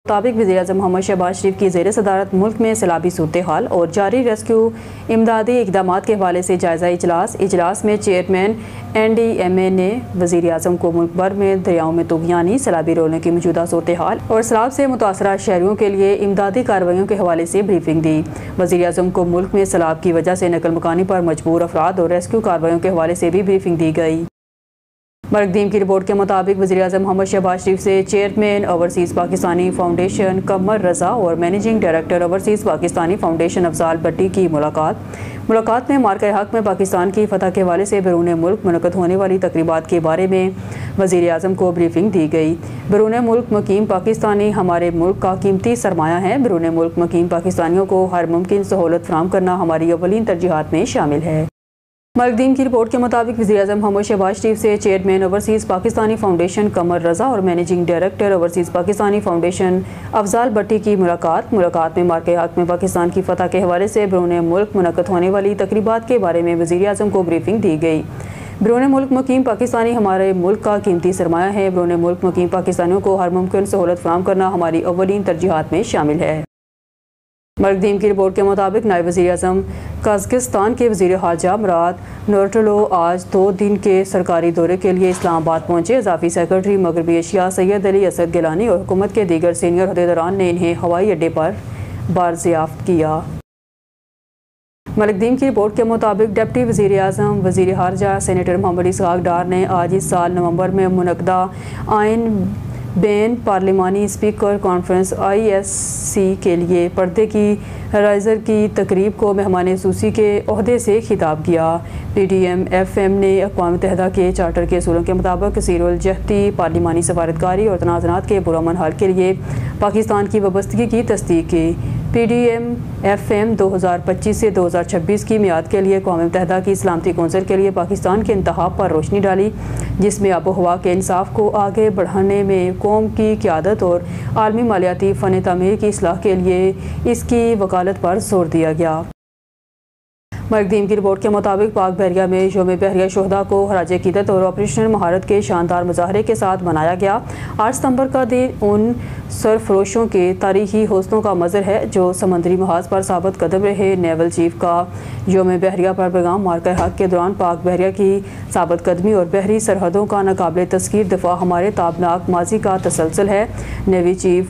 मुताबिक वज़ीर-ए-आज़म मोहम्मद शहबाज शरीफ की ज़ेर सदारत मुल्क में सैलाबी सूरत हाल और जारी रेस्क्यू इमदादी इक़दामात के हवाले से जायज़ा इजलास में चेयरमैन NDMA ने वज़ीर-ए-आज़म को मुल्क भर में दरियाओं में तुग़यानी सैलाबी रोलने की मौजूदा सूरत हाल और सैलाब से मुतासरा शहरियों के लिए इमदादी कार्रवाइयों के हवाले से ब्रीफिंग दी। वज़ीर-ए-आज़म को मुल्क में सैलाब की वजह से नकल मकानी पर मजबूर अफराद और रेस्क्यू कार्रवाइयों के हवाले से भी ब्रीफिंग दी गई। मरकदीम की रिपोर्ट के मुताबिक वज़ीर-ए-आज़म मोहम्मद शहबाज शरीफ से chairman Overseas Pakistani Foundation Qamar Raza और managing director Overseas Pakistani Foundation Afzal Bhatti की मुलाकात में मार्का हक में पाकिस्तान की फतह के हवाले से बैरून मुल्क मुनक़द होने वाली तकरीबात के बारे में वज़ीर-ए-आज़म को ब्रीफिंग दी गई। बैरून मुल्क मुकीम पाकिस्तानी हमारे मुल्क का कीमती सरमाया है। बैरून मुल्क मुकीम पाकिस्तानियों को हर मुमकिन सहूलत फराहम करना हमारी अव्वलीन तरजीहात में शामिल है। मरकदीम की रिपोर्ट के मुताबिक वज़ीर-ए-आज़म मोहम्मद शहबाज शरीफ से chairman Overseas Pakistani Foundation Qamar Raza और managing director Overseas Pakistani Foundation Afzal Bhatti की मुलाकात में मार्का हक में पाकिस्तान की फतह के हवाले से बैरून मुल्क मुनक़द होने वाली तकरीबात के बारे में वज़ीर-ए-आज़म को ब्रीफिंग दी गई। बैरून मुल्क मुकीम पाकिस्तानी हमारे मुल्क का कीमती सरमाया है। बैरून मुल्क मुकीम पाकिस्तानियों को हर मुमकिन सहूलत फराहम करना हमारी अव्वलीन तरजीहात में शामिल है। मरकदीम की रिपोर्ट के मुताबिक नायब वज़ीर-ए-आज़म कज़ाकिस्तान के वज़ीर ख़ारजा मुराद नूरटोलो आज 2 दिन के सरकारी दौरे के लिए इस्लामाबाद पहुँचे। इज़ाफ़ी सेक्रेटरी मगरबी एशिया सैयद अली असद गिलानी और हुकूमत के दीगर सीनियर अहदेदारान ने इन्हें हवाई अड्डे पर बारज़ियाफ़त किया। मरकदीम की रिपोर्ट के मुताबिक डिप्टी वज़ीर-ए-आज़म वज़ीर ख़ारजा सेनेटर मोहम्मद इसहाक़ डार ने आज इस साल नवंबर में मुनक़दा आइन बैन पार्लिमानी स्पीकर कॉन्फ्रेंस ISC के लिए पर्दे की राइज़र की तकरीब को मेहमान ख़ुसूसी के ओहदे से खिताब किया। PDM FM ने अक़वाम मुत्तहिदा के चार्टर के असूलों के मुताबिक कसीरुल जहती पार्लिमानी सफारतकारी और तनाज़ुरात के पुरअमन हल के लिए पाकिस्तान की वाबस्तगी की तस्दीक की। PDM FM 2025 से 2026 की मियाद के लिए अक़वाम मुत्तहिदा की सलामती कौंसिल के लिए पाकिस्तान के इंतखाब पर रोशनी डाली, जिसमें आबो हवा के इंसाफ को आगे बढ़ाने में कौम की क़यादत और आलमी मालियाती फ़न तामीर की इस्लाह के लिए इसकी वकालत पर जोर दिया गया। मरकदीम की रिपोर्ट के मुताबिक पाक बहरिया में यौम बहरिया शोहदा को खराज अक़ीदत और ऑपरेशनल महारत के शानदार मुजाहरे के साथ मनाया गया। 8 सितंबर का दिन उन सरफरोशों के तारीखी हौसलों का मज़र है जो समंदरी महाज पर साबित कदम रहे। नेवल चीफ का यौम बहरिया पर पैगाम मार्का हक के दौरान पाक बहरिया की साबित कदमी और बहरी सरहदों का नाकाबिल तस्खीर दफ़ा हमारे ताबनाक माजी का तसलसल है। Navy chief